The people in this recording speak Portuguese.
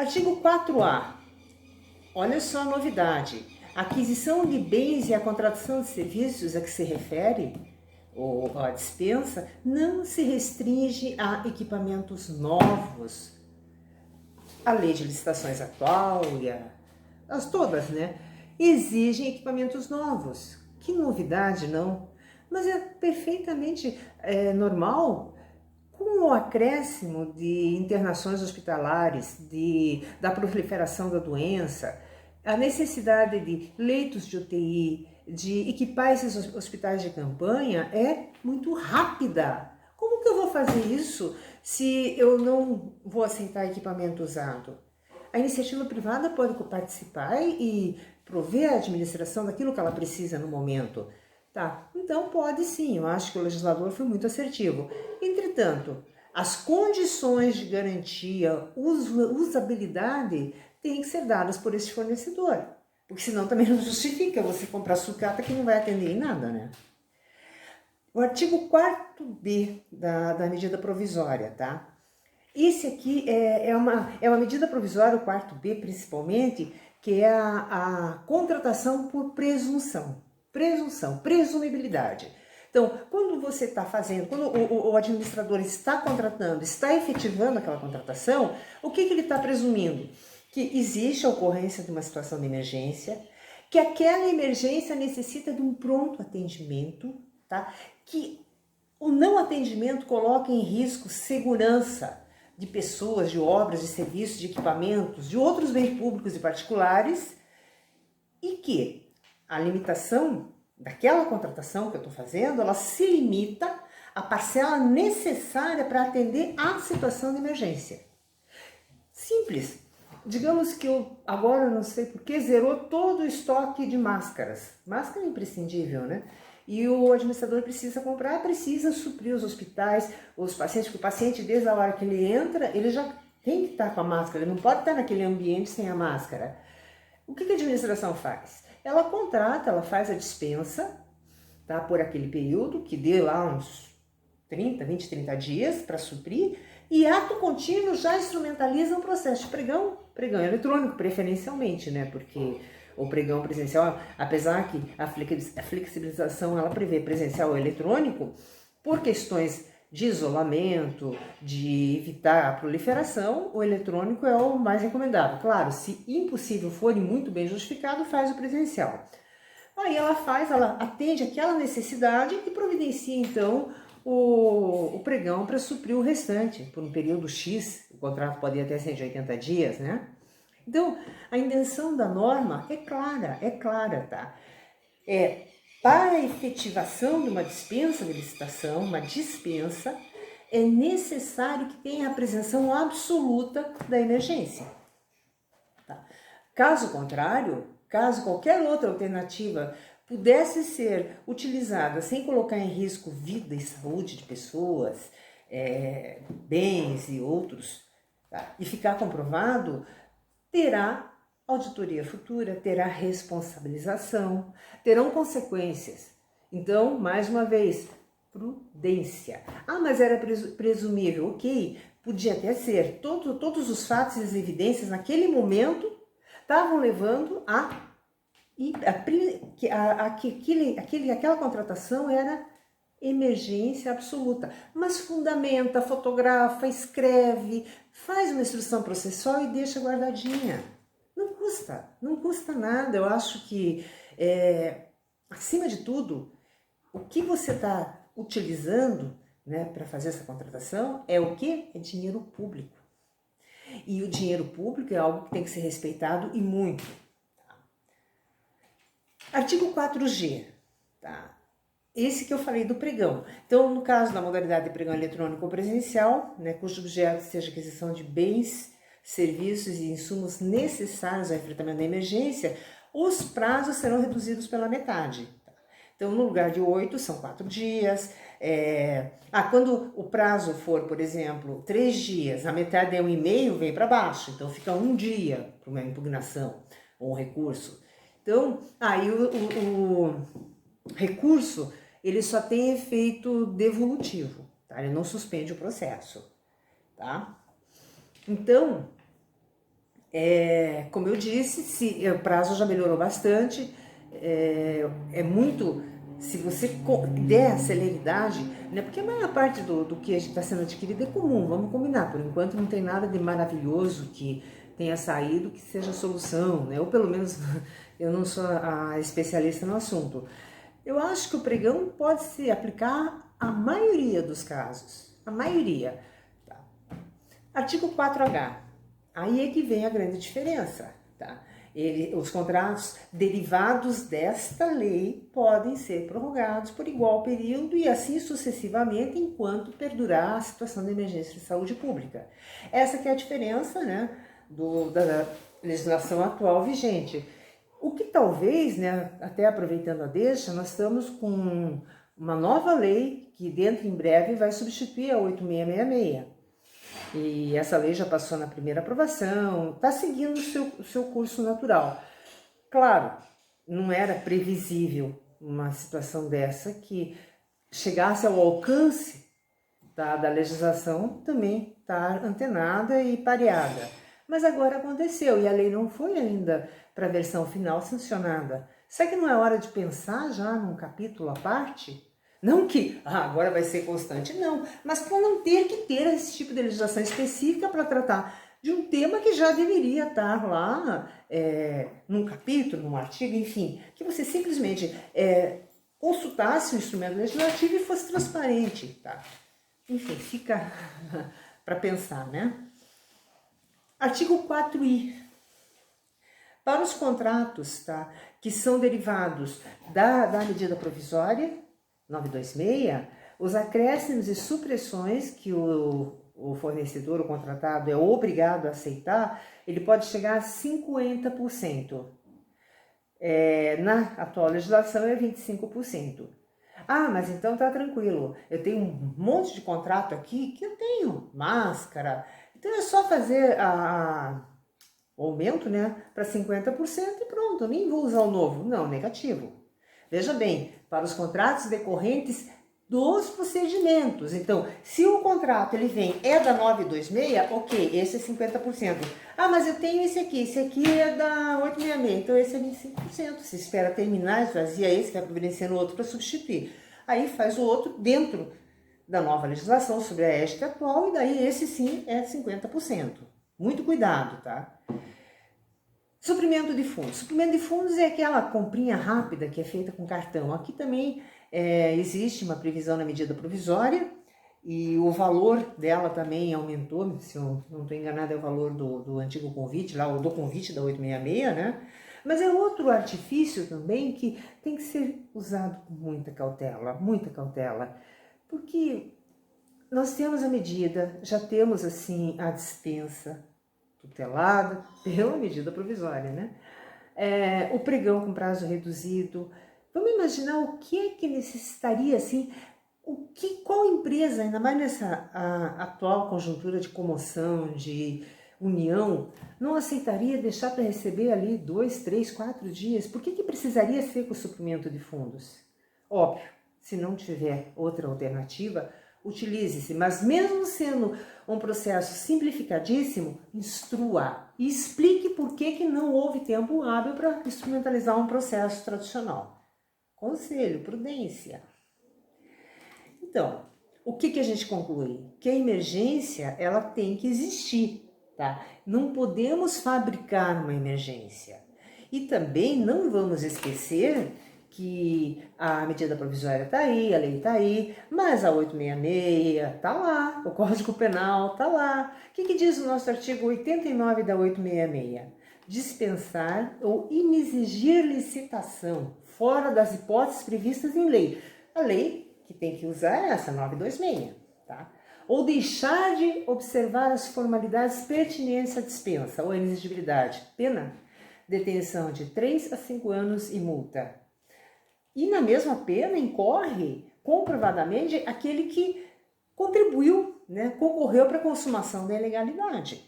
Artigo 4A. Olha só a novidade. A aquisição de bens e a contratação de serviços a que se refere, ou a dispensa, não se restringe a equipamentos novos. A lei de licitações atual e as todas, né, exigem equipamentos novos. Que novidade, não? Mas é perfeitamente normal, com o acréscimo de internações hospitalares, da proliferação da doença, a necessidade de leitos de UTI, de equipar esses hospitais de campanha é muito rápida. Como que eu vou fazer isso se eu não vou aceitar equipamento usado? A iniciativa privada pode participar e prover a administração daquilo que ela precisa no momento. Tá, então pode sim, eu acho que o legislador foi muito assertivo. Entretanto, as condições de garantia, usabilidade, têm que ser dadas por esse fornecedor. Porque senão também não justifica você comprar sucata que não vai atender em nada, né? O artigo 4B da medida provisória, tá? Esse aqui é uma medida provisória, o 4B principalmente, que é a contratação por presunção. Presumibilidade. Então, quando você está fazendo, quando o administrador está contratando, está efetivando aquela contratação, o que ele está presumindo? Que existe a ocorrência de uma situação de emergência, que aquela emergência necessita de um pronto atendimento, tá? Que o não atendimento coloca em risco segurança de pessoas, de obras, de serviços, de equipamentos, de outros bens públicos e particulares, e que a limitação daquela contratação que eu estou fazendo, ela se limita à parcela necessária para atender à situação de emergência. Simples. Digamos que eu agora, não sei porquê, zerou todo o estoque de máscaras. Máscara é imprescindível, né? E o administrador precisa comprar, precisa suprir os hospitais, os pacientes, porque o paciente, desde a hora que ele entra, ele já tem que estar com a máscara, ele não pode estar naquele ambiente sem a máscara. O que a administração faz? Ela contrata, ela faz a dispensa, tá, por aquele período, que dê lá uns 20, 30 dias para suprir, e ato contínuo já instrumentaliza o processo de pregão eletrônico, preferencialmente, né, porque o pregão presencial, apesar que a flexibilização ela prevê presencial ou eletrônico, por questões de isolamento, de evitar a proliferação, o eletrônico é o mais recomendável. Claro, se impossível for e muito bem justificado, faz o presencial. Aí ela atende aquela necessidade e providencia então o pregão para suprir o restante, por um período X, o contrato pode ir até 180 dias, né? Então, a intenção da norma é clara, tá? Para a efetivação de uma dispensa de licitação, uma dispensa, é necessário que tenha a prevenção absoluta da emergência. Tá? Caso contrário, caso qualquer outra alternativa pudesse ser utilizada sem colocar em risco vida e saúde de pessoas, bens e outros, tá? E ficar comprovado, terá auditoria futura, terá responsabilização, terão consequências. Então, mais uma vez, prudência. Ah, mas era presumível, ok, podia até ser. Todos os fatos e as evidências naquele momento estavam levando aquela contratação era emergência absoluta. Mas fundamenta, fotografa, escreve, faz uma instrução processual e deixa guardadinha. Não custa nada. Eu acho que, acima de tudo, o que você está utilizando, né, para fazer essa contratação é o quê? É dinheiro público. E o dinheiro público é algo que tem que ser respeitado e muito. Tá? Artigo 4G. Tá? Esse que eu falei do pregão. Então, no caso da modalidade de pregão eletrônico ou presencial, né, cujo objeto seja aquisição de bens, serviços e insumos necessários ao enfrentamento da emergência, os prazos serão reduzidos pela metade. Então, no lugar de 8, são 4 dias. Quando o prazo for, por exemplo, 3 dias, a metade é 1,5, vem para baixo. Então, fica 1 dia para uma impugnação ou um recurso. Então, aí o recurso, ele só tem efeito devolutivo, tá? Ele não suspende o processo, tá? Então, Como eu disse, o prazo já melhorou bastante, é muito, se você der celeridade, né, porque a maior parte do que está sendo adquirido é comum, vamos combinar, por enquanto não tem nada de maravilhoso que tenha saído que seja solução, né, ou pelo menos eu não sou a especialista no assunto. Eu acho que o pregão pode se aplicar à maioria dos casos, a maioria. Tá? Artigo 4H. Aí é que vem a grande diferença, tá? Os contratos derivados desta lei podem ser prorrogados por igual período e assim sucessivamente enquanto perdurar a situação de emergência de saúde pública. Essa que é a diferença, né, da legislação atual vigente. O que talvez, né, até aproveitando a deixa, nós estamos com uma nova lei que dentro em breve vai substituir a 8666. E essa lei já passou na primeira aprovação, está seguindo o seu curso natural. Claro, não era previsível uma situação dessa que chegasse ao alcance da legislação também estar antenada e pareada. Mas agora aconteceu e a lei não foi ainda para a versão final sancionada. Será que não é hora de pensar já num capítulo à parte? Não que agora vai ser constante, não, mas para não ter que ter esse tipo de legislação específica para tratar de um tema que já deveria estar lá num capítulo, num artigo, enfim, que você simplesmente consultasse o instrumento legislativo e fosse transparente, tá? Enfim, fica para pensar, né? Artigo 4I. Para os contratos, tá, que são derivados da medida provisória 926, os acréscimos e supressões que o fornecedor, o contratado, é obrigado a aceitar, ele pode chegar a 50%. Na atual legislação é 25%. Ah, mas então tá tranquilo, eu tenho um monte de contrato aqui que eu tenho máscara, então é só fazer o aumento, né, para 50% e pronto, eu nem vou usar o novo. Não, negativo. Veja bem, para os contratos decorrentes dos procedimentos. Então, se o contrato ele vem da 926, ok, esse é 50%. Ah, mas eu tenho esse aqui é da 866, então esse é 25%. Você espera terminar, esvazia esse, vai providenciando outro para substituir. Aí faz o outro dentro da nova legislação sobre a ética atual e daí esse sim é 50%. Muito cuidado, tá? Suprimento de fundos. Suprimento de fundos é aquela comprinha rápida que é feita com cartão. Aqui também existe uma previsão na medida provisória e o valor dela também aumentou. Se eu não estou enganado, é o valor do antigo convite, lá, do convite da 866, né? Mas é outro artifício também que tem que ser usado com muita cautela, porque nós temos a medida, já temos assim a dispensa tutelada pela medida provisória, né? O pregão com prazo reduzido. Vamos imaginar o que é que necessitaria, assim, qual empresa, ainda mais nessa atual conjuntura de comoção, de união, não aceitaria deixar para receber ali 2, 3, 4 dias? Por que precisaria ser com o suprimento de fundos? Óbvio, se não tiver outra alternativa, utilize-se, mas mesmo sendo um processo simplificadíssimo, instrua e explique por que não houve tempo hábil para instrumentalizar um processo tradicional. Conselho, prudência. Então, o que a gente conclui? Que a emergência, ela tem que existir, tá? Não podemos fabricar uma emergência. E também não vamos esquecer que a medida provisória está aí, a lei está aí, mas a 866 está lá, o Código Penal está lá. O que diz o nosso artigo 89 da 866? Dispensar ou inexigir licitação, fora das hipóteses previstas em lei. A lei que tem que usar é essa, 926, tá? Ou deixar de observar as formalidades pertinentes à dispensa ou à inexigibilidade. Pena, detenção de 3 a 5 anos e multa. E na mesma pena incorre comprovadamente aquele que contribuiu, né, concorreu para a consumação da ilegalidade.